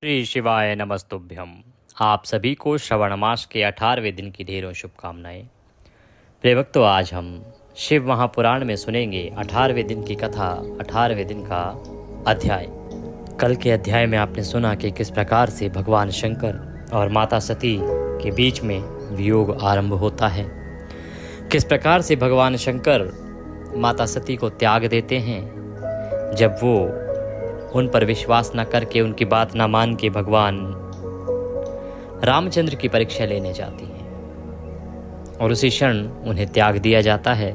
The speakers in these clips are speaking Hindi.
श्री शिवाय नमस्तुभ्यम। आप सभी को श्रवण मास के 18वें दिन की ढेरों शुभकामनाएं। प्रिय भक्तों, आज हम शिव महापुराण में सुनेंगे 18वें दिन की कथा, 18वें दिन का अध्याय। कल के अध्याय में आपने सुना कि किस प्रकार से भगवान शंकर और माता सती के बीच में वियोग आरंभ होता है, किस प्रकार से भगवान शंकर माता सती को त्याग देते हैं जब वो उन पर विश्वास न करके, उनकी बात न मान के भगवान रामचंद्र की परीक्षा लेने जाती हैं और उसी क्षण उन्हें त्याग दिया जाता है।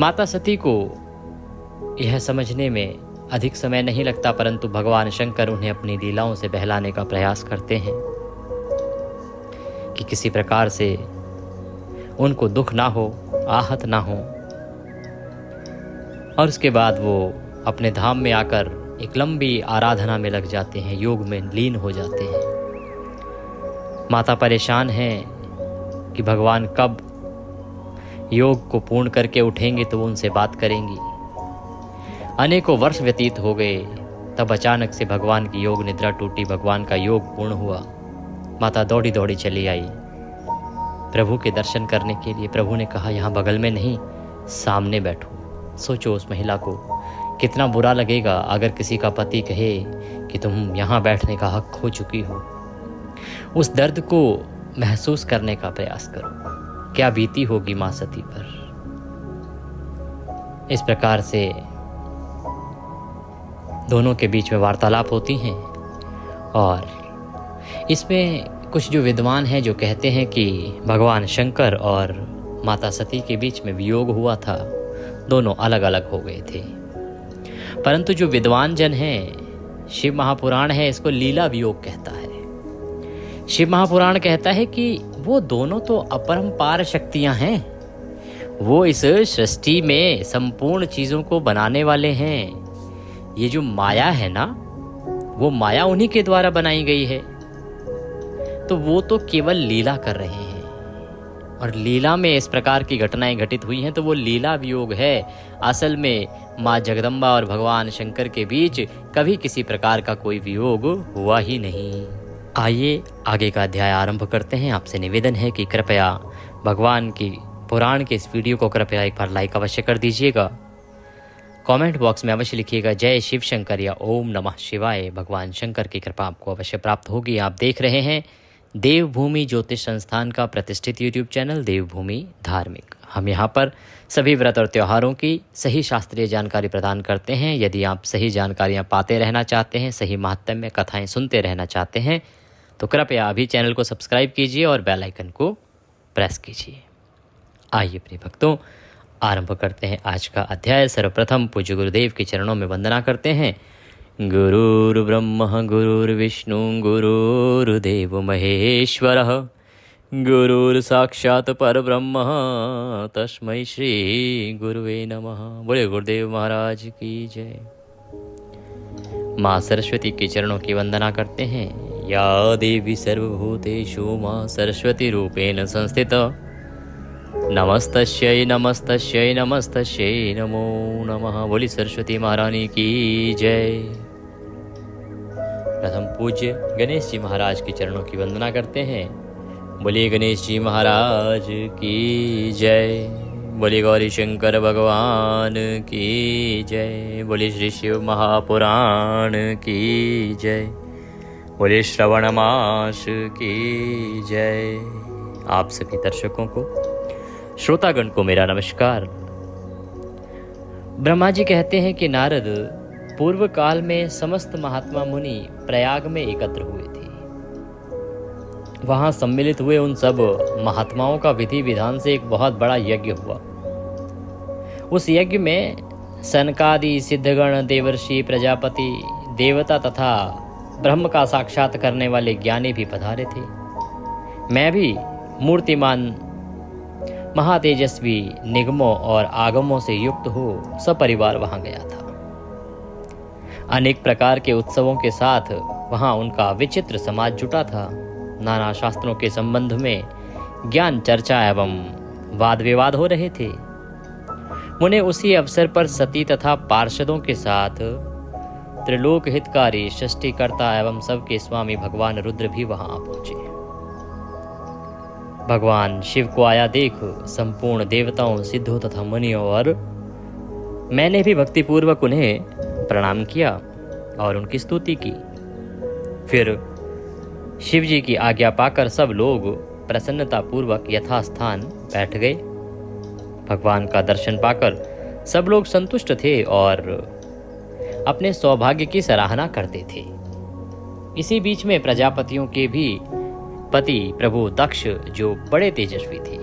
माता सती को यह समझने में अधिक समय नहीं लगता, परंतु भगवान शंकर उन्हें अपनी लीलाओं से बहलाने का प्रयास करते हैं कि किसी प्रकार से उनको दुख ना हो, आहत ना हो। और उसके बाद वो अपने धाम में आकर एक लंबी आराधना में लग जाते हैं, योग में लीन हो जाते हैं। माता परेशान हैं कि भगवान कब योग को पूर्ण करके उठेंगे तो वो उनसे बात करेंगी। अनेकों वर्ष व्यतीत हो गए, तब अचानक से भगवान की योग निद्रा टूटी, भगवान का योग पूर्ण हुआ। माता दौड़ी दौड़ी चली आई प्रभु के दर्शन करने के लिए। प्रभु ने कहा, यहाँ बगल में नहीं, सामने बैठो। सोचो उस महिला को कितना बुरा लगेगा अगर किसी का पति कहे कि तुम यहाँ बैठने का हक खो चुकी हो। उस दर्द को महसूस करने का प्रयास करो, क्या बीती होगी मां सती पर। इस प्रकार से दोनों के बीच में वार्तालाप होती हैं और इसमें कुछ जो विद्वान हैं जो कहते हैं कि भगवान शंकर और माता सती के बीच में वियोग हुआ था, दोनों अलग अलग हो गए थे। परंतु जो विद्वान जन हैं, शिव महापुराण है इसको लीला वियोग कहता है। शिव महापुराण कहता है कि वो दोनों तो अपरंपार शक्तियां हैं, वो इस सृष्टि में संपूर्ण चीजों को बनाने वाले हैं। ये जो माया है ना, वो माया उन्हीं के द्वारा बनाई गई है, तो वो तो केवल लीला कर रहे हैं। और लीला में इस प्रकार की घटनाएं घटित हुई हैं तो वो लीला वियोग है। असल में माँ जगदम्बा और भगवान शंकर के बीच कभी किसी प्रकार का कोई वियोग हुआ ही नहीं। आइए आगे का अध्याय आरंभ करते हैं। आपसे निवेदन है कि कृपया भगवान की पुराण के इस वीडियो को कृपया एक बार लाइक अवश्य कर दीजिएगा। कमेंट बॉक्स में अवश्य लिखिएगा जय शिव शंकर या ओम नमः शिवाय। भगवान शंकर की कृपा आपको अवश्य प्राप्त होगी। आप देख रहे हैं देवभूमि ज्योतिष संस्थान का प्रतिष्ठित यूट्यूब चैनल देवभूमि धार्मिक। हम यहाँ पर सभी व्रत और त्योहारों की सही शास्त्रीय जानकारी प्रदान करते हैं। यदि आप सही जानकारियाँ पाते रहना चाहते हैं, सही महात्म्य कथाएं सुनते रहना चाहते हैं, तो कृपया अभी चैनल को सब्सक्राइब कीजिए और बेल आइकन को प्रेस कीजिए। आइए प्रिय भक्तों, आरंभ करते हैं आज का अध्याय। सर्वप्रथम पूज्य गुरुदेव के चरणों में वंदना करते हैं। गुरुर्ब्रह्मा गुरुर्विष्णु गुरुर्देव महेश्वरः, गुरुर्साक्षात् परब्रह्म तस्मै श्री गुरुवे नमः। बोले गुरुदेव महाराज की जय। माँ सरस्वती के चरणों की वंदना करते हैं। या देवी सर्वभूतेषु माँ सरस्वती रूपेण संस्थिता, नमस्तस्यै नमस्तस्यै नमस्तस्यै नमो नमः। बोली सरस्वती महारानी की जय। प्रथम पूज्य गणेश जी महाराज के चरणों की वंदना करते हैं। बोलिए गणेश जी महाराज की जय। बोलिए गौरी शंकर भगवान की जय। बोलिए श्री शिव महापुराण की जय। बोलिए श्रवण मास की जय। आप सभी दर्शकों को, श्रोतागण को मेरा नमस्कार। ब्रह्मा जी कहते हैं कि नारद पूर्व काल में समस्त महात्मा मुनि प्रयाग में एकत्र हुए थे। वहां सम्मिलित हुए उन सब महात्माओं का विधि विधान से एक बहुत बड़ा यज्ञ हुआ। उस यज्ञ में सनकादि सिद्धगण, देवर्षि, प्रजापति, देवता तथा ब्रह्म का साक्षात करने वाले ज्ञानी भी पधारे थे। मैं भी मूर्तिमान महातेजस्वी निगमों और आगमों से युक्त हो सपरिवार वहां गया था। अनेक प्रकार के उत्सवों के साथ वहां उनका विचित्र समाज जुटा था। नाना शास्त्रों के संबंध में ज्ञान चर्चा एवं वाद विवाद हो रहे थे। उन्हें उसी अवसर पर सती तथा पार्षदों के साथ त्रिलोक हितकारी सृष्टिकर्ता एवं सबके स्वामी भगवान रुद्र भी वहां आ पहुंचे। भगवान शिव को आया देख संपूर्ण देवताओं, सिद्धों तथा मुनियों और मैंने भी भक्तिपूर्वक उन्हें प्रणाम किया और उनकी स्तुति की। फिर शिव जी की आज्ञा पाकर सब लोग प्रसन्नतापूर्वक यथास्थान बैठ गए। भगवान का दर्शन पाकर सब लोग संतुष्ट थे और अपने सौभाग्य की सराहना करते थे। इसी बीच में प्रजापतियों के भी पति प्रभु दक्ष, जो बड़े तेजस्वी थे,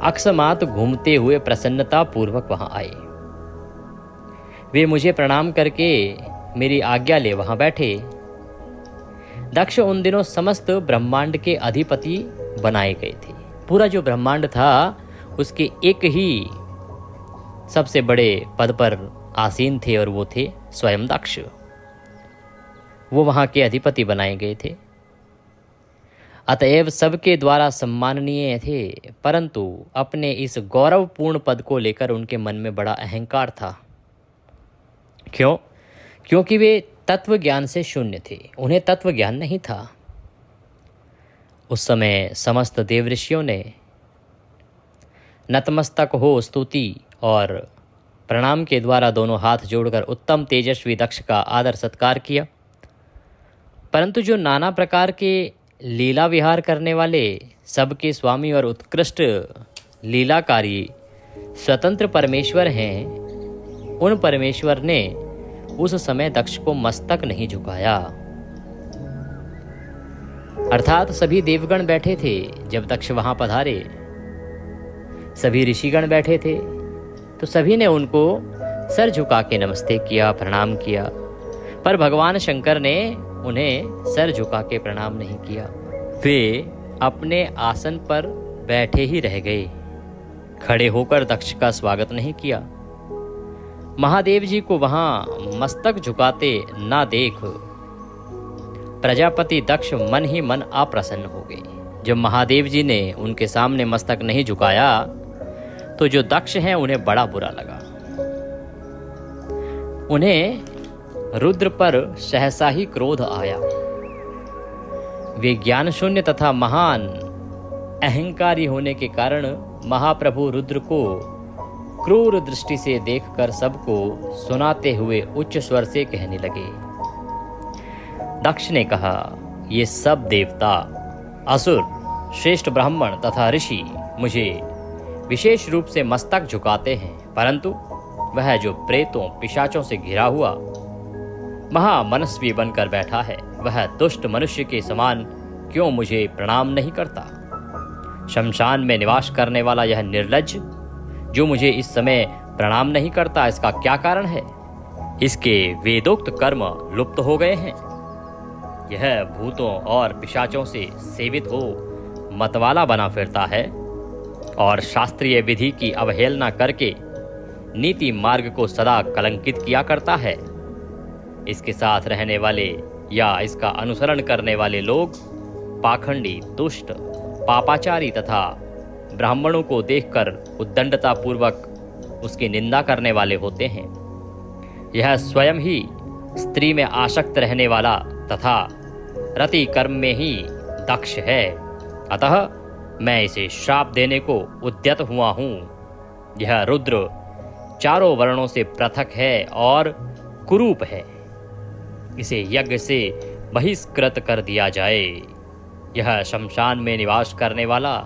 अकस्मात घूमते हुए प्रसन्नता पूर्वक वहां आए। वे मुझे प्रणाम करके मेरी आज्ञा ले वहां बैठे। दक्ष उन दिनों समस्त ब्रह्मांड के अधिपति बनाए गए थे। पूरा जो ब्रह्मांड था उसके एक ही सबसे बड़े पद पर आसीन थे और वो थे स्वयं दक्ष। वो वहां के अधिपति बनाए गए थे, अतएव सबके द्वारा सम्माननीय थे, परंतु अपने इस गौरवपूर्ण पद को लेकर उनके मन में बड़ा अहंकार था। क्यों? क्योंकि वे तत्व ज्ञान से शून्य थे, उन्हें तत्व ज्ञान नहीं था। उस समय समस्त देव ऋषियों ने नतमस्तक हो स्तुति और प्रणाम के द्वारा दोनों हाथ जोड़कर उत्तम तेजस्वी दक्ष का आदर सत्कार किया। परंतु जो नाना प्रकार के लीला विहार करने वाले, सबके स्वामी और उत्कृष्ट लीलाकारी स्वतंत्र परमेश्वर हैं, उन परमेश्वर ने उस समय दक्ष को मस्तक नहीं झुकाया। अर्थात सभी देवगण बैठे थे जब दक्ष वहां पधारे, सभी ऋषिगण बैठे थे, तो सभी ने उनको सर झुका के नमस्ते किया, प्रणाम किया, पर भगवान शंकर ने उन्हें सर झुका के प्रणाम नहीं किया। वे अपने आसन पर बैठे ही रह गए, खड़े होकर दक्ष का स्वागत नहीं किया। महादेव जी को वहां मस्तक झुकाते ना देख प्रजापति दक्ष मन ही मन अप्रसन्न हो गए। जब महादेव जी ने उनके सामने मस्तक नहीं झुकाया तो जो दक्ष हैं उन्हें बड़ा बुरा लगा। उन्हें रुद्र पर सहसा ही क्रोध आया। वे ज्ञान शून्य तथा महान अहंकारी होने के कारण महाप्रभु रुद्र को क्रूर दृष्टि से देखकर सबको सुनाते हुए उच्च स्वर से कहने लगे। दक्ष ने कहा, ये सब देवता, असुर, श्रेष्ठ ब्राह्मण तथा ऋषि मुझे विशेष रूप से मस्तक झुकाते हैं, परंतु वह जो प्रेतों पिशाचों से घिरा हुआ महामनस्वी बनकर बैठा है, वह दुष्ट मनुष्य के समान क्यों मुझे प्रणाम नहीं करता? शमशान में निवास करने वाला यह निर्लज्ज जो मुझे इस समय प्रणाम नहीं करता, इसका क्या कारण है? इसके वेदोक्त कर्म लुप्त हो गए हैं। यह भूतों और पिशाचों से सेवित हो मतवाला बना फिरता है और शास्त्रीय विधि की अवहेलना करके नीति मार्ग को सदा कलंकित किया करता है। इसके साथ रहने वाले या इसका अनुसरण करने वाले लोग पाखंडी, दुष्ट, पापाचारी तथा ब्राह्मणों को देखकर उद्दंडता पूर्वक उसकी निंदा करने वाले होते हैं। यह स्वयं ही स्त्री में आसक्त रहने वाला तथा रति कर्म में ही दक्ष है, अतः मैं इसे श्राप देने को उद्यत हुआ हूँ। यह रुद्र चारों वर्णों से पृथक है और कुरूप है, इसे यज्ञ से बहिष्कृत कर दिया जाए। यह शमशान में निवास करने वाला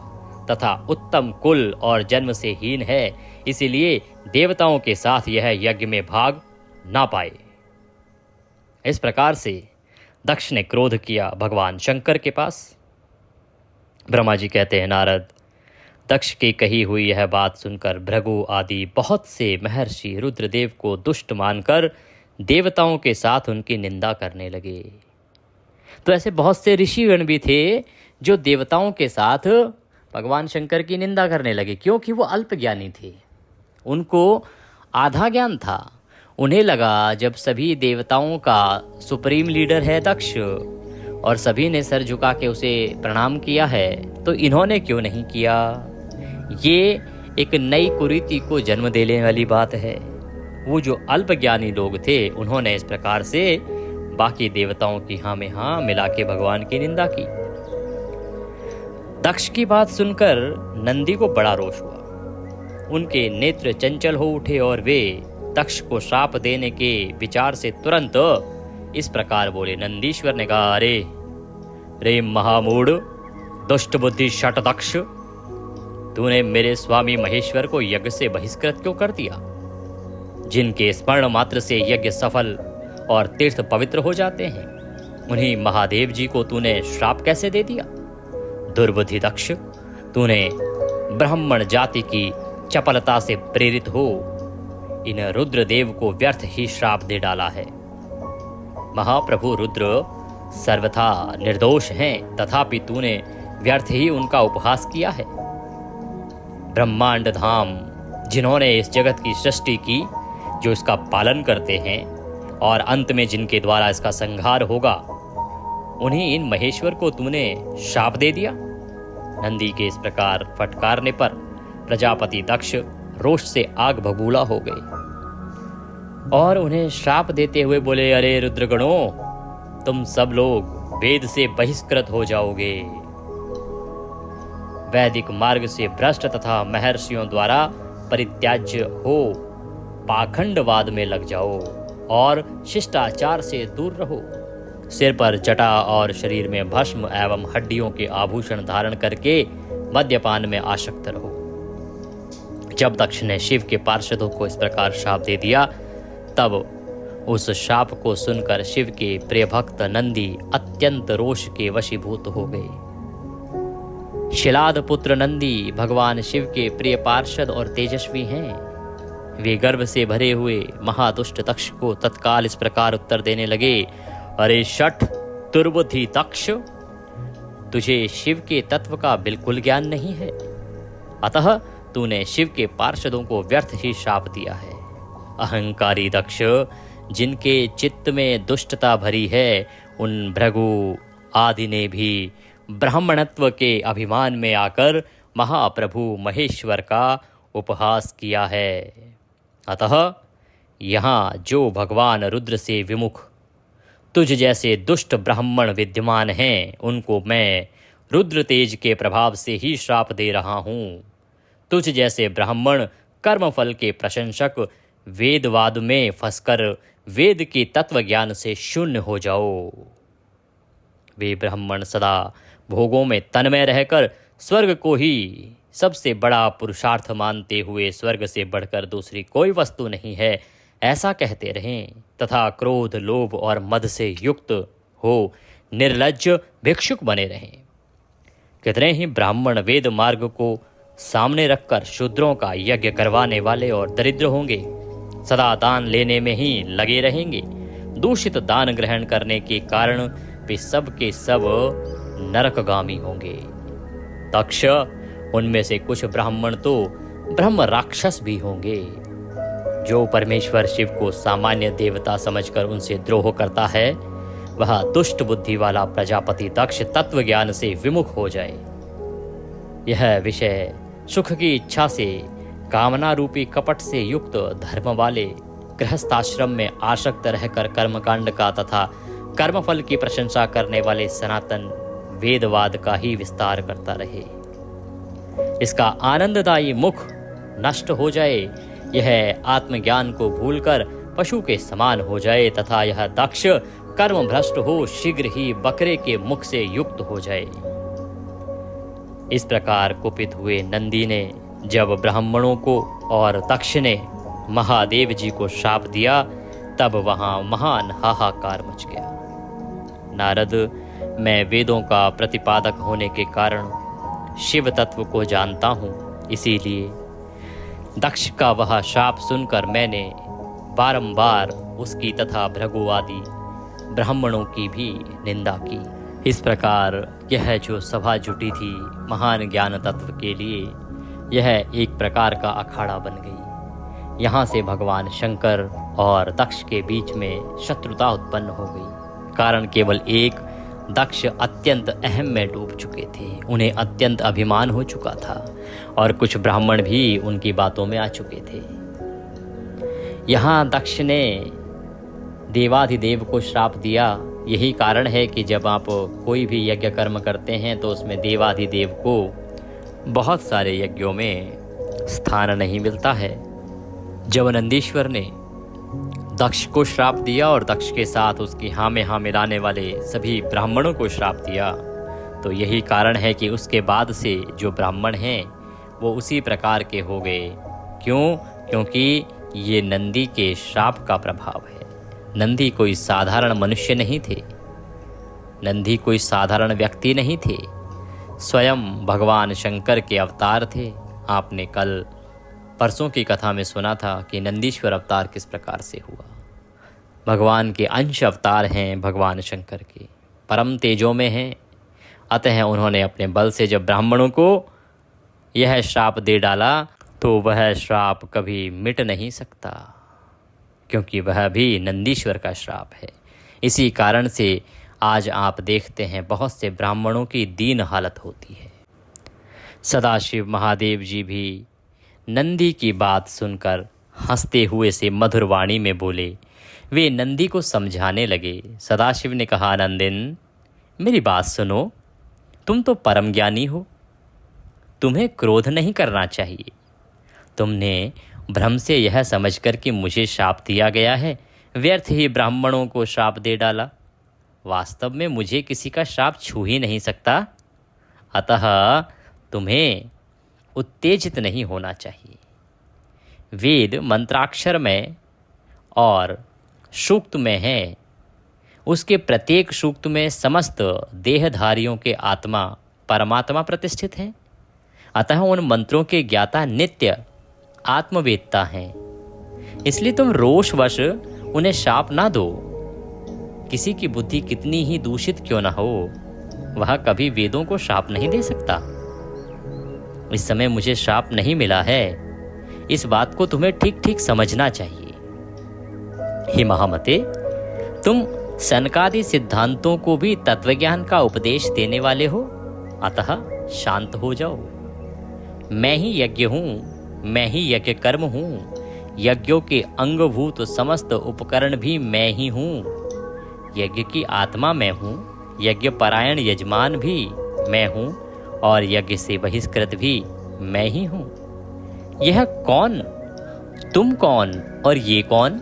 तथा उत्तम कुल और जन्म से हीन है, इसीलिए देवताओं के साथ यह यज्ञ में भाग ना पाए। इस प्रकार से दक्ष ने क्रोध किया भगवान शंकर के पास। ब्रह्मा जी कहते हैं, नारद, दक्ष की कही हुई यह बात सुनकर भृगु आदि बहुत से महर्षि रुद्रदेव को दुष्ट मानकर देवताओं के साथ उनकी निंदा करने लगे। तो ऐसे बहुत से ऋषिगण भी थे जो देवताओं के साथ भगवान शंकर की निंदा करने लगे, क्योंकि वो अल्पज्ञानी थे, उनको आधा ज्ञान था। उन्हें लगा जब सभी देवताओं का सुप्रीम लीडर है दक्ष और सभी ने सर झुका के उसे प्रणाम किया है, तो इन्होंने क्यों नहीं किया? ये एक नई कुरीति को जन्म देने वाली बात है। वो जो अल्पज्ञानी लोग थे उन्होंने इस प्रकार से बाकी देवताओं की हाँ में हाँ मिला के भगवान की निंदा की। दक्ष की बात सुनकर नंदी को बड़ा रोष हुआ। उनके नेत्र चंचल हो उठे और वे दक्ष को श्राप देने के विचार से तुरंत इस प्रकार बोले। नंदीश्वर ने कहा, अरे रे महामूढ़, दुष्ट बुद्धि शट दक्ष, तूने मेरे स्वामी महेश्वर को यज्ञ से बहिष्कृत क्यों कर दिया? जिनके स्मरण मात्र से यज्ञ सफल और तीर्थ पवित्र हो जाते हैं, उन्हीं महादेव जी को तूने श्राप कैसे दे दिया? दुर्बुद्धि दक्ष, तूने ब्राह्मण जाति की चपलता से प्रेरित हो इन रुद्रदेव को व्यर्थ ही श्राप दे डाला है। महाप्रभु रुद्र सर्वथा निर्दोष हैं, तथापि तूने व्यर्थ ही उनका उपहास किया है। ब्रह्मांड धाम जिन्होंने इस जगत की सृष्टि की, जो इसका पालन करते हैं और अंत में जिनके द्वारा इसका संहार होगा, उन्हीं इन महेश्वर को तूने शाप दे दिया। नंदी के इस प्रकार फटकारने पर प्रजापति दक्ष रोष से आग बबूला हो गए और उन्हें श्राप देते हुए बोले, अरे रुद्रगणों, तुम सब लोग वेद से बहिष्कृत हो जाओगे, वैदिक मार्ग से भ्रष्ट तथा महर्षियों द्वारा परित्याज्य हो पाखंडवाद में लग जाओ और शिष्टाचार से दूर रहो। सिर पर जटा और शरीर में भस्म एवं हड्डियों के आभूषण धारण करके मद्यपान में आसक्त रहो। जब दक्ष ने शिव के पार्षदों को इस प्रकार शाप दे दिया, तब उस शाप को सुनकर शिव के प्रिय भक्त नंदी अत्यंत रोष के वशीभूत हो गए। शिलाद पुत्र नंदी भगवान शिव के प्रिय पार्षद और तेजस्वी हैं। वे गर्व से भरे हुए महादुष्ट दक्ष को तत्काल इस प्रकार उत्तर देने लगे, अरे शठ दुर्बुद्धि दक्ष, तुझे शिव के तत्व का बिल्कुल ज्ञान नहीं है, अतः तूने शिव के पार्षदों को व्यर्थ ही शाप दिया है। अहंकारी दक्ष, जिनके चित्त में दुष्टता भरी है, उन भृगु आदि ने भी ब्राह्मणत्व के अभिमान में आकर महाप्रभु महेश्वर का उपहास किया है। अतः यहाँ जो भगवान रुद्र से विमुख तुझ जैसे दुष्ट ब्राह्मण विद्यमान हैं, उनको मैं रुद्र तेज के प्रभाव से ही श्राप दे रहा हूँ। तुझ जैसे ब्राह्मण कर्मफल के प्रशंसक वेदवाद में फंसकर वेद के तत्व ज्ञान से शून्य हो जाओ। वे ब्राह्मण सदा भोगों में तन्मय रहकर स्वर्ग को ही सबसे बड़ा पुरुषार्थ मानते हुए स्वर्ग से बढ़कर दूसरी कोई वस्तु नहीं है, ऐसा कहते रहें तथा क्रोध, लोभ और मद से युक्त हो निर्लज्ज भिक्षुक बने रहें। कितने ही ब्राह्मण वेद मार्ग को सामने रखकर शूद्रों का यज्ञ करवाने वाले और दरिद्र होंगे, सदा दान लेने में ही लगे रहेंगे। दूषित दान ग्रहण करने के कारण वे सब के सब नरकगामी होंगे। दक्ष, उनमें से कुछ ब्राह्मण तो ब्रह्म राक्षस भी होंगे। जो परमेश्वर शिव को सामान्य देवता समझकर उनसे द्रोह करता है, वह दुष्ट बुद्धि वाला प्रजापति दक्ष तत्व ज्ञान से विमुख हो जाए। यह विषय सुख की इच्छा से कामना रूपी कपट से युक्त धर्म वाले गृहस्थाश्रम में आसक्त रहकर कर्मकांड का तथा कर्मफल की प्रशंसा करने वाले सनातन वेदवाद का ही विस्तार करता रहे। इसका आनंददायी मुख नष्ट हो जाए, यह आत्मज्ञान को भूलकर पशु के समान हो जाए तथा यह दक्ष कर्म भ्रष्ट हो शीघ्र ही बकरे के मुख से युक्त हो जाए। इस प्रकार कुपित हुए नंदी ने जब ब्राह्मणों को और दक्ष ने महादेव जी को शाप दिया, तब वहां महान हाहाकार मच गया। नारद, मैं वेदों का प्रतिपादक होने के कारण शिव तत्व को जानता हूँ, इसीलिए दक्ष का वह शाप सुनकर मैंने बारंबार उसकी तथा भृगु आदि ब्राह्मणों की भी निंदा की। इस प्रकार यह जो सभा जुटी थी महान ज्ञान तत्व के लिए, यह एक प्रकार का अखाड़ा बन गई। यहाँ से भगवान शंकर और दक्ष के बीच में शत्रुता उत्पन्न हो गई। कारण केवल एक, दक्ष अत्यंत अहम में डूब चुके थे, उन्हें अत्यंत अभिमान हो चुका था और कुछ ब्राह्मण भी उनकी बातों में आ चुके थे। यहाँ दक्ष ने देवाधिदेव को श्राप दिया। यही कारण है कि जब आप कोई भी यज्ञ कर्म करते हैं तो उसमें देवाधिदेव को बहुत सारे यज्ञों में स्थान नहीं मिलता है। जब नंदीश्वर ने दक्ष को श्राप दिया और दक्ष के साथ उसकी हाँ में हाँ मिलाने वाले सभी ब्राह्मणों को श्राप दिया, तो यही कारण है कि उसके बाद से जो ब्राह्मण हैं वो उसी प्रकार के हो गए। क्यों? क्योंकि ये नंदी के श्राप का प्रभाव है। नंदी कोई साधारण मनुष्य नहीं थे, नंदी कोई साधारण व्यक्ति नहीं थे, स्वयं भगवान शंकर के अवतार थे। आपने कल परसों की कथा में सुना था कि नंदीश्वर अवतार किस प्रकार से हुआ। भगवान के अंश अवतार हैं भगवान शंकर के, परम तेजों में हैं। अतः उन्होंने अपने बल से जब ब्राह्मणों को यह श्राप दे डाला तो वह श्राप कभी मिट नहीं सकता, क्योंकि वह भी नंदीश्वर का श्राप है। इसी कारण से आज आप देखते हैं बहुत से ब्राह्मणों की दीन हालत होती है। सदाशिव महादेव जी भी नंदी की बात सुनकर हंसते हुए से मधुर वाणी में बोले। वे नंदी को समझाने लगे। सदाशिव ने कहा, नंदिन मेरी बात सुनो, तुम तो परम ज्ञानी हो, तुम्हें क्रोध नहीं करना चाहिए। तुमने भ्रम से यह समझकर कि मुझे श्राप दिया गया है, व्यर्थ ही ब्राह्मणों को श्राप दे डाला। वास्तव में मुझे किसी का श्राप छू ही नहीं सकता, अतः तुम्हें उत्तेजित नहीं होना चाहिए। वेद मंत्राक्षर में और सूक्त में है, उसके प्रत्येक सूक्त में समस्त देहधारियों के आत्मा परमात्मा प्रतिष्ठित हैं। अतः उन मंत्रों के ज्ञाता नित्य आत्मवेत्ता हैं। इसलिए तुम रोषवश उन्हें शाप ना दो। किसी की बुद्धि कितनी ही दूषित क्यों ना हो, वह कभी वेदों को शाप नहीं दे सकता। इस समय मुझे शाप नहीं मिला है, इस बात को तुम्हें ठीक ठीक समझना चाहिए। हे महामते, तुम सनकादि सिद्धांतों को भी तत्वज्ञान का उपदेश देने वाले हो, अतः शांत हो जाओ। मैं ही यज्ञ हूँ, मैं ही यज्ञ कर्म हूँ, यज्ञों के अंगभूत समस्त उपकरण भी मैं ही हूँ। यज्ञ की आत्मा मैं हूँ, यज्ञ परायण यजमान भी मैं हूँ और यज्ञ से बहिष्कृत भी मैं ही हूँ। यह कौन, तुम कौन और ये कौन?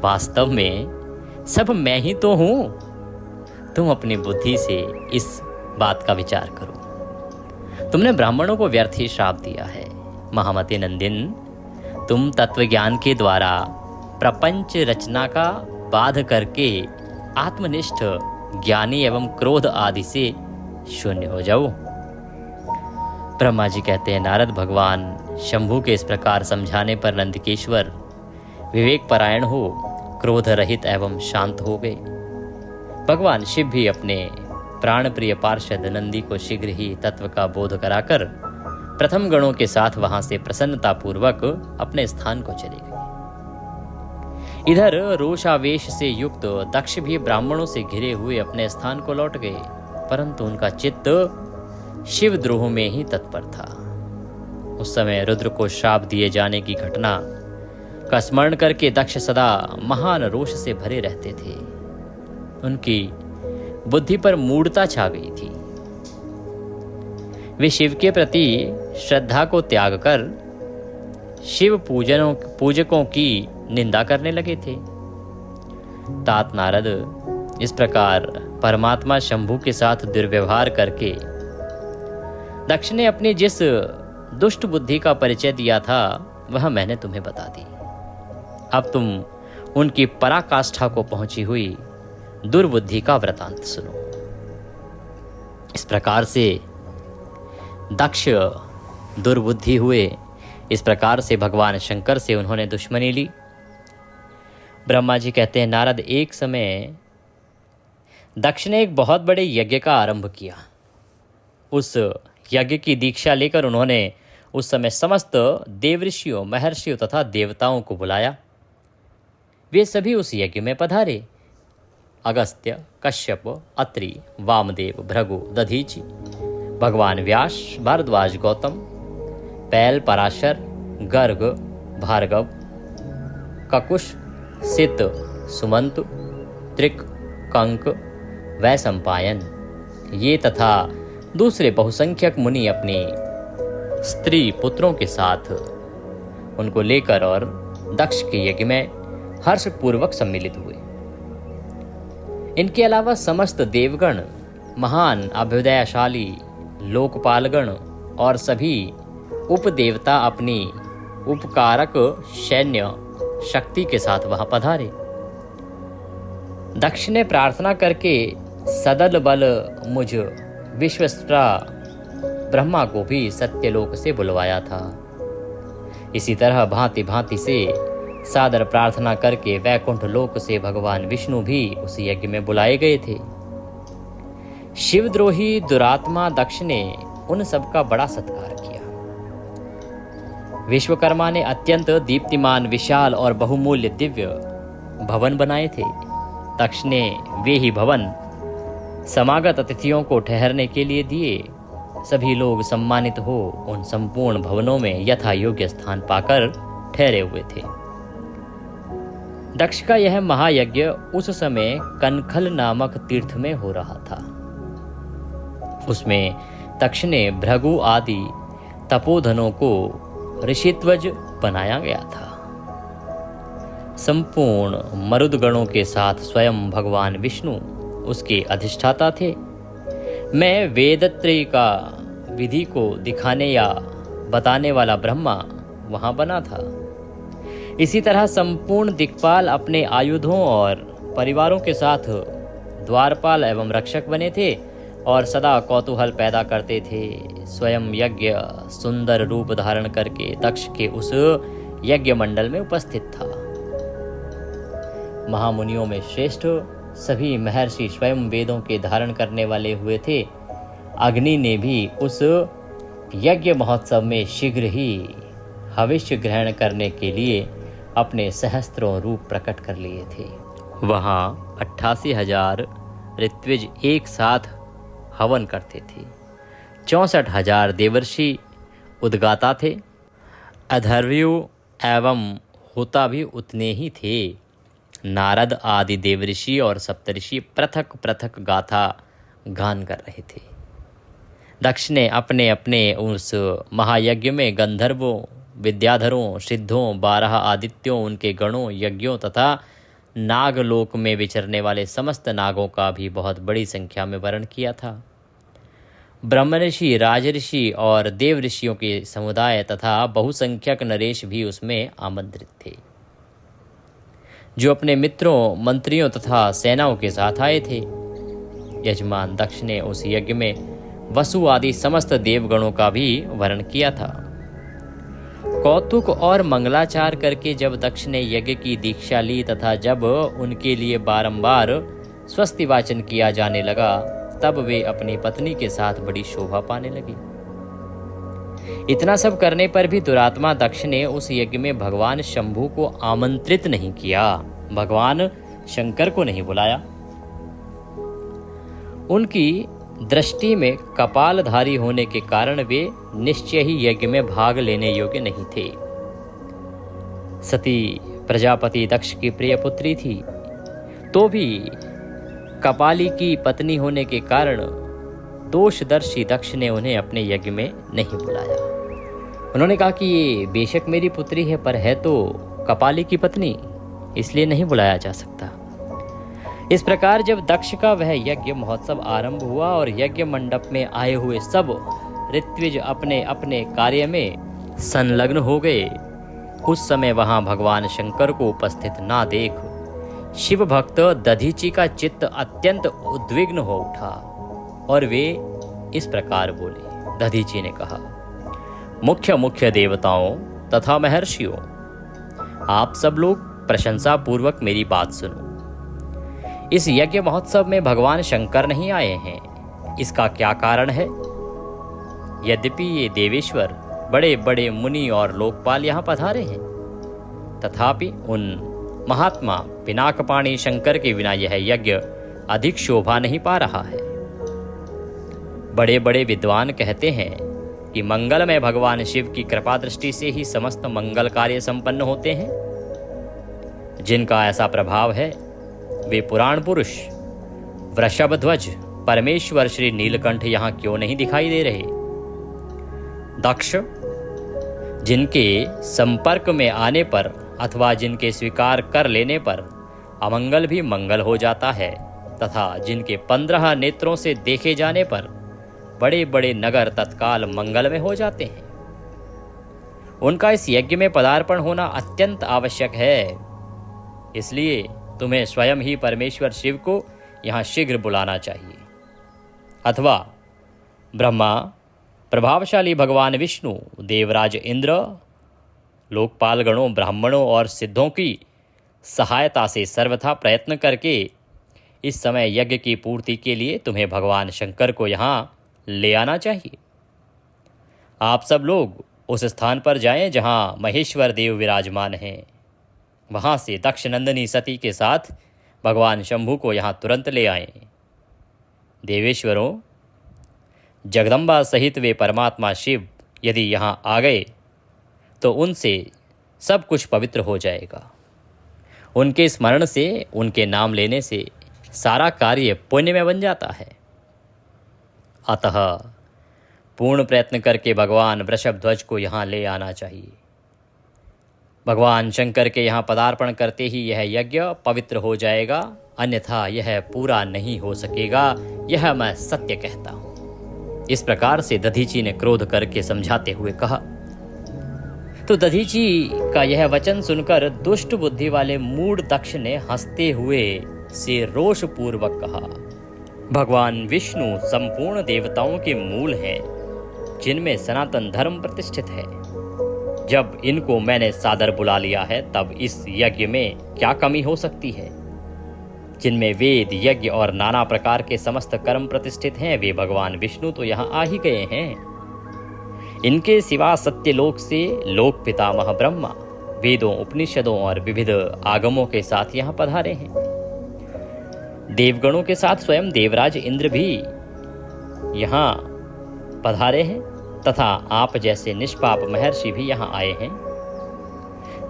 वास्तव में सब मैं ही तो हूँ। तुम अपनी बुद्धि से इस बात का विचार करो। तुमने ब्राह्मणों को व्यर्थ ही श्राप दिया है। महामते नंदिन, तुम तत्वज्ञान के द्वारा प्रपंच रचना का बाध करके आत्मनिष्ठ ज्ञानी एवं क्रोध आदि से शून्य हो जाओ। ब्रह्मा जी कहते हैं, नारद भगवान शंभु के इस प्रकार समझाने पर नंदकेश्वर विवेक परायण हो क्रोध रहित एवं शांत हो गए। भगवान शिव भी अपने प्राण प्रिय पार्षद नंदी को शीघ्र ही तत्व का बोध कराकर प्रथम गणों के साथ वहां से प्रसन्नता पूर्वक अपने स्थान को चले गए। इधर रोषावेश से युक्त दक्ष भी ब्राह्मणों से घिरे हुए अपने स्थान को लौट गए, परंतु उनका चित्त शिवद्रोह में ही तत्पर था। उस समय रुद्र को श्राप दिए जाने की घटना का स्मरण करके दक्ष सदा महान रोष से भरे रहते थे। उनकी बुद्धि पर मूढ़ता छा गई थी। वे शिव के प्रति श्रद्धा को त्याग कर शिव पूजकों की निंदा करने लगे थे। तात नारद, इस प्रकार परमात्मा शंभु के साथ दुर्व्यवहार करके दक्ष ने अपनी जिस दुष्ट बुद्धि का परिचय दिया था वह मैंने तुम्हें बता दी। अब तुम उनकी पराकाष्ठा को पहुंची हुई दुर्बुद्धि का वृतांत सुनो। इस प्रकार से दक्ष दुर्बुद्धि हुए। इस प्रकार से भगवान शंकर से उन्होंने दुश्मनी ली। ब्रह्मा जी कहते हैं, नारद, एक समय दक्ष ने एक बहुत बड़े यज्ञ का आरंभ किया। उस यज्ञ की दीक्षा लेकर उन्होंने उस समय समस्त देवऋषियों, महर्षियों तथा देवताओं को बुलाया। वे सभी उस यज्ञ में पधारे। अगस्त्य, कश्यप, अत्रि, वामदेव, भृगु, दधीचि, भगवान व्यास, भारद्वाज, गौतम, पैल, पराशर, गर्ग, भार्गव, ककुश, सित, सुमंत, त्रिक, कंक, वैशंपायन ये तथा दूसरे बहुसंख्यक मुनि अपनी स्त्री पुत्रों के साथ उनको लेकर और दक्ष के यज्ञ में हर्षपूर्वक सम्मिलित हुए। इनके अलावा समस्त देवगण, महान अभ्युदयशाली लोकपालगण और सभी उपदेवता अपनी उपकारक सैन्य शक्ति के साथ वहां पधारे। दक्ष ने प्रार्थना करके सदल बल मुझ विश्वस्ता ब्रह्मा को भी सत्यलोक से बुलवाया था। इसी तरह भांति भांति से सादर प्रार्थना करके वैकुंठ लोक से भगवान विष्णु भी उस यज्ञ में बुलाए गए थे। शिवद्रोही दुरात्मा दक्ष ने उन सबका बड़ा सत्कार किया। विश्वकर्मा ने अत्यंत दीप्तिमान, विशाल और बहुमूल्य दिव्य भवन बनाए थे। दक्ष ने वे ही भवन समागत अतिथियों को ठहरने के लिए दिए। सभी लोग सम्मानित हो उन संपूर्ण भवनों में यथा योग्य स्थान पाकर ठहरे हुए थे। दक्ष का यह महायज्ञ उस समय कनखल नामक तीर्थ में हो रहा था। उसमें दक्ष ने भृगु आदि तपोधनों को ऋषित्वज बनाया गया था। संपूर्ण मरुदगणों के साथ स्वयं भगवान विष्णु उसके अधिष्ठाता थे। मैं वेदत्रयी का विधि को दिखाने या बताने वाला ब्रह्मा वहां बना था। इसी तरह संपूर्ण दिक्पाल अपने आयुधों और परिवारों के साथ द्वारपाल एवं रक्षक बने थे और सदा कौतूहल पैदा करते थे। स्वयं यज्ञ सुंदर रूप धारण करके दक्ष के उस यज्ञ मंडल में उपस्थित था। महामुनियों में श्रेष्ठ सभी महर्षि स्वयं वेदों के धारण करने वाले हुए थे। अग्नि ने भी उस यज्ञ महोत्सव में शीघ्र ही हविष्य ग्रहण करने के लिए अपने सहस्त्रों रूप प्रकट कर लिए थे। वहाँ 88,000 ऋत्विज एक साथ हवन करते थे। 64,000 देवर्षि उद्गाता थे। अधर्वयु एवं होता भी उतने ही थे। नारद आदि देवऋषि और सप्तऋषि पृथक पृथक गाथा गान कर रहे थे। दक्ष ने अपने अपने उस महायज्ञ में गंधर्वों, विद्याधरों, सिद्धों, 12 आदित्यों, उनके गणों, यज्ञों तथा नागलोक में विचरने वाले समस्त नागों का भी बहुत बड़ी संख्या में वर्ण किया था। ब्रह्मऋषि, राजऋषि और देव ऋषियों के समुदाय तथा बहुसंख्यक नरेश भी उसमें आमंत्रित थे, जो अपने मित्रों, मंत्रियों तथा सेनाओं के साथ आए थे। यजमान दक्ष ने उस यज्ञ में वसु आदि समस्त देवगणों का भी वर्ण किया था। कौतुक और मंगलाचार करके जब दक्ष ने यज्ञ की दीक्षा ली तथा जब उनके लिए बारंबार स्वस्ति वाचन किया जाने लगा, तब वे अपनी पत्नी के साथ बड़ी शोभा पाने लगे। इतना सब करने पर भी दुरात्मा दक्ष ने उस यज्ञ में भगवान शंभु को आमंत्रित नहीं किया, भगवान शंकर को नहीं बुलाया। उनकी दृष्टि में कपालधारी होने के कारण वे निश्चय ही यज्ञ में भाग लेने योग्य नहीं थे। सती प्रजापति दक्ष की प्रिय पुत्री थी, तो भी कपाली की पत्नी होने के कारण दोषदर्शी दक्ष ने उन्हें अपने यज्ञ में नहीं बुलाया। उन्होंने कहा कि ये बेशक मेरी पुत्री है, पर है तो कपाली की पत्नी, इसलिए नहीं बुलाया जा सकता। इस प्रकार जब दक्ष का वह यज्ञ महोत्सव आरंभ हुआ और यज्ञ मंडप में आए हुए सब ऋत्विज अपने अपने कार्य में संलग्न हो गए, उस समय वहां भगवान शंकर को उपस्थित ना देख शिव भक्त दधीची का चित्त अत्यंत उद्विग्न हो उठा और वे इस प्रकार बोले। दधीची ने कहा, मुख्य मुख्य देवताओं तथा महर्षियों, आप सब लोग प्रशंसा पूर्वक मेरी बात सुनो। इस यज्ञ महोत्सव में भगवान शंकर नहीं आए हैं, इसका क्या कारण है? यद्यपि ये देवेश्वर बड़े बड़े मुनि और लोकपाल यहाँ पधारे हैं, तथापि उन महात्मा पिनाकपाणी शंकर के बिना यह यज्ञ अधिक शोभा नहीं पा रहा है। बड़े बड़े विद्वान कहते हैं कि मंगलमय भगवान शिव की कृपा दृष्टि से ही समस्त मंगल कार्य संपन्न होते हैं। जिनका ऐसा प्रभाव है वे पुराण पुरुष वृषभ ध्वज परमेश्वर श्री नीलकंठ यहाँ क्यों नहीं दिखाई दे रहे? दक्ष, जिनके संपर्क में आने पर अथवा जिनके स्वीकार कर लेने पर अमंगल भी मंगल हो जाता है तथा जिनके 15 नेत्रों से देखे जाने पर बड़े बड़े नगर तत्काल मंगल में हो जाते हैं, उनका इस यज्ञ में पदार्पण होना अत्यंत आवश्यक है। इसलिए तुम्हें स्वयं ही परमेश्वर शिव को यहाँ शीघ्र बुलाना चाहिए, अथवा ब्रह्मा, प्रभावशाली भगवान विष्णु, देवराज इंद्र, लोकपाल गणों, ब्राह्मणों और सिद्धों की सहायता से सर्वथा प्रयत्न करके इस समय यज्ञ की पूर्ति के लिए तुम्हें भगवान शंकर को यहाँ ले आना चाहिए। आप सब लोग उस स्थान पर जाएं जहाँ महेश्वर देव विराजमान हैं। वहाँ से दक्ष नंदिनी सती के साथ भगवान शंभु को यहाँ तुरंत ले आएं। देवेश्वरों, जगदम्बा सहित वे परमात्मा शिव यदि यहाँ आ गए तो उनसे सब कुछ पवित्र हो जाएगा। उनके स्मरण से, उनके नाम लेने से सारा कार्य पुण्य में बन जाता है। अतः पूर्ण प्रयत्न करके भगवान वृषभ ध्वज को यहाँ ले आना चाहिए। भगवान शंकर के यहाँ पदार्पण करते ही यह यज्ञ पवित्र हो जाएगा, अन्यथा यह पूरा नहीं हो सकेगा। यह मैं सत्य कहता हूँ। इस प्रकार से दधीची ने क्रोध करके समझाते हुए कहा। तो दधीची का यह वचन सुनकर दुष्ट बुद्धि वाले मूढ़ दक्ष ने हंसते हुए से रोष पूर्वक कहा, भगवान विष्णु संपूर्ण देवताओं के मूल हैं, जिनमें सनातन धर्म प्रतिष्ठित है। जब इनको मैंने सादर बुला लिया है तब इस यज्ञ में क्या कमी हो सकती है? जिनमें वेद, यज्ञ और नाना प्रकार के समस्त कर्म प्रतिष्ठित हैं, वे भगवान विष्णु तो यहाँ आ ही गए हैं। इनके सिवा सत्यलोक से लोक पितामह ब्रह्मा वेदों, उपनिषदों और विविध आगमों के साथ यहाँ पधारे हैं। देवगणों के साथ स्वयं देवराज इंद्र भी यहाँ पधारे हैं तथा आप जैसे निष्पाप महर्षि भी यहाँ आए हैं।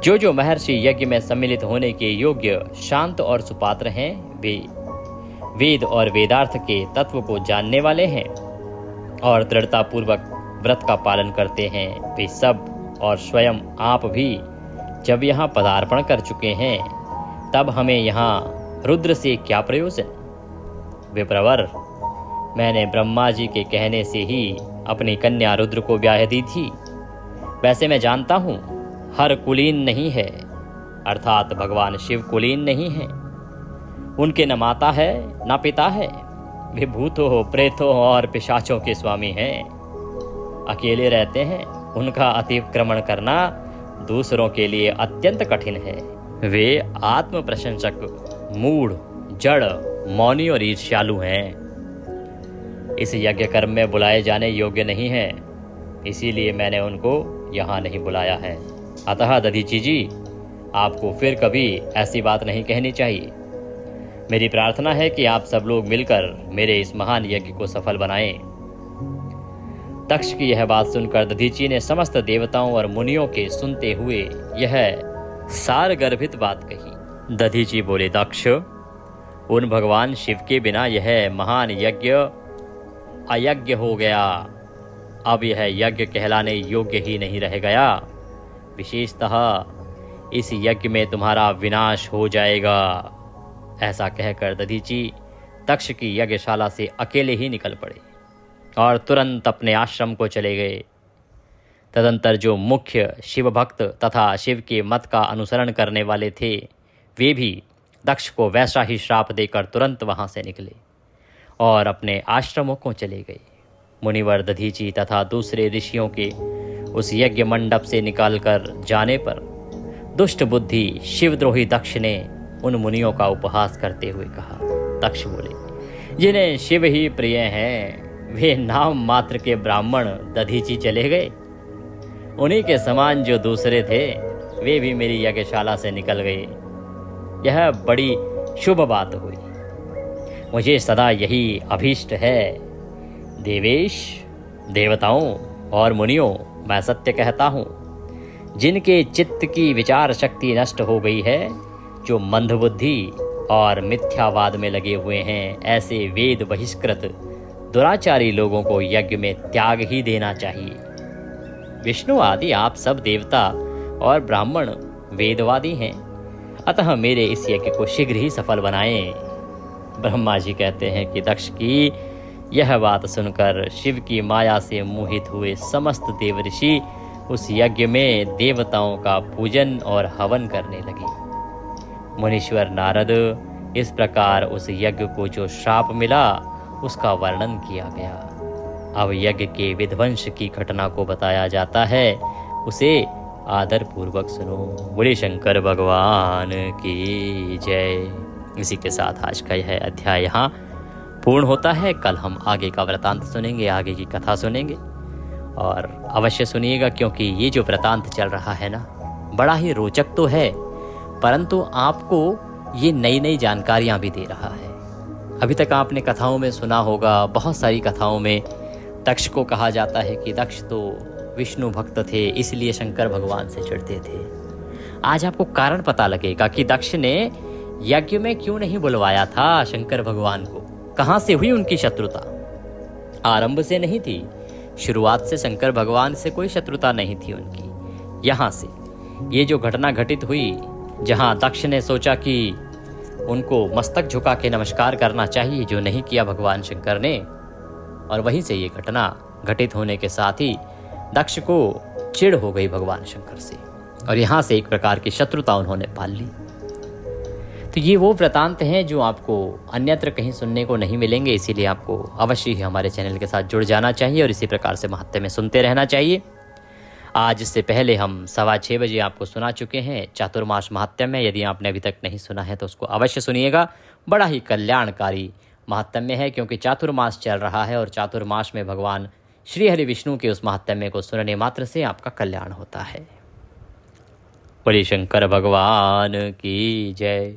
जो महर्षि यज्ञ में सम्मिलित होने के योग्य, शांत और सुपात्र हैं, वे वेद और वेदार्थ के तत्व को जानने वाले हैं और दृढ़ता पूर्वक व्रत का पालन करते हैं। वे सब और स्वयं आप भी जब यहाँ पदार्पण कर चुके हैं, तब हमें यहाँ रुद्र से क्या प्रयोजन? विप्रवर, मैंने ब्रह्मा जी के कहने से ही अपनी कन्या रुद्र को ब्याह दी थी। वैसे मैं जानता हूँ हर कुलीन नहीं है, अर्थात भगवान शिव कुलीन नहीं है। उनके न माता है न पिता है। वे भूतों, प्रेतों और पिशाचों के स्वामी हैं। अकेले रहते हैं। उनका अतिक्रमण करना दूसरों के लिए अत्यंत कठिन है। वे आत्म प्रशंसक, मूढ़, जड़, मौनी और ईर्ष्यालु हैं। इस यज्ञ कर्म में बुलाए जाने योग्य नहीं है, इसीलिए मैंने उनको यहाँ नहीं बुलाया है। अतः दधीची जी, आपको फिर कभी ऐसी बात नहीं कहनी चाहिए। मेरी प्रार्थना है कि आप सब लोग मिलकर मेरे इस महान यज्ञ को सफल बनाएं। दक्ष की यह बात सुनकर दधीची ने समस्त देवताओं और मुनियों के सुनते हुए यह सार गर्भित बात कही। दधीची बोले, दक्ष, उन भगवान शिव के बिना यह महान यज्ञ अयज्ञ हो गया। अब यह यज्ञ कहलाने योग्य ही नहीं रह गया। विशेषतः इस यज्ञ में तुम्हारा विनाश हो जाएगा। ऐसा कहकर दधीची दक्ष की यज्ञशाला से अकेले ही निकल पड़े और तुरंत अपने आश्रम को चले गए। तदंतर जो मुख्य शिव भक्त तथा शिव के मत का अनुसरण करने वाले थे, वे भी दक्ष को वैसा ही श्राप देकर तुरंत वहां से निकले और अपने आश्रमों को चले गए। मुनिवर दधीची तथा दूसरे ऋषियों के उस यज्ञ मंडप से निकालकर जाने पर दुष्ट बुद्धि शिवद्रोही दक्ष ने उन मुनियों का उपहास करते हुए कहा। दक्ष बोले, जिन्हें शिव ही प्रिय हैं, वे नाम मात्र के ब्राह्मण दधीची चले गए। उन्हीं के समान जो दूसरे थे, वे भी मेरी यज्ञशाला से निकल गए। यह बड़ी शुभ बात हुई। मुझे सदा यही अभीष्ट है। देवेश, देवताओं और मुनियों, मैं सत्य कहता हूँ, जिनके चित्त की विचार शक्ति नष्ट हो गई है, जो मंदबुद्धि और मिथ्यावाद में लगे हुए हैं, ऐसे वेद बहिष्कृत दुराचारी लोगों को यज्ञ में त्याग ही देना चाहिए। विष्णु आदि आप सब देवता और ब्राह्मण वेदवादी हैं, अतः मेरे इस यज्ञ को शीघ्र ही सफल बनाएं। ब्रह्मा जी कहते हैं कि दक्ष की यह बात सुनकर शिव की माया से मोहित हुए समस्त देवऋषि उस यज्ञ में देवताओं का पूजन और हवन करने लगे। मुनीश्वर नारद इस प्रकार उस यज्ञ को जो श्राप मिला उसका वर्णन किया गया। अब यज्ञ के विध्वंस की घटना को बताया जाता है, उसे आदर पूर्वक सुनो। बोले शंकर भगवान की जय। इसी के साथ आज का यह अध्याय यहाँ पूर्ण होता है। कल हम आगे का वृतांत सुनेंगे, आगे की कथा सुनेंगे और अवश्य सुनिएगा, क्योंकि ये जो वृतांत चल रहा है ना, बड़ा ही रोचक तो है, परंतु आपको ये नई नई जानकारियाँ भी दे रहा है। अभी तक आपने कथाओं में सुना होगा, बहुत सारी कथाओं में दक्ष को कहा जाता है कि दक्ष तो विष्णु भक्त थे, इसलिए शंकर भगवान से चिढ़ते थे। आज आपको कारण पता लगेगा कि दक्ष ने यज्ञ में क्यों नहीं बुलवाया था शंकर भगवान को। कहाँ से हुई उनकी शत्रुता? आरंभ से नहीं थी, शुरुआत से शंकर भगवान से कोई शत्रुता नहीं थी उनकी। यहाँ से ये जो घटना घटित हुई, जहाँ दक्ष ने सोचा कि उनको मस्तक झुका के नमस्कार करना चाहिए, जो नहीं किया भगवान शंकर ने, और वहीं से ये घटना घटित होने के साथ ही दक्ष को चिढ़ हो गई भगवान शंकर से, और यहाँ से एक प्रकार की शत्रुता उन्होंने पाल ली। तो ये वो वृतांत हैं जो आपको अन्यत्र कहीं सुनने को नहीं मिलेंगे, इसीलिए आपको अवश्य ही हमारे चैनल के साथ जुड़ जाना चाहिए और इसी प्रकार से महत्व में सुनते रहना चाहिए। आज से पहले हम 6:15 बजे आपको सुना चुके हैं चातुर्मास महात्म्य। यदि आपने अभी तक नहीं सुना है तो उसको अवश्य सुनिएगा, बड़ा ही कल्याणकारी महात्म्य है, क्योंकि चातुर्मास चल रहा है और चातुर्मास में भगवान श्री हरि विष्णु के उस महात्म्य को सुनने मात्र से आपका कल्याण होता है। बोले शंकर भगवान की जय।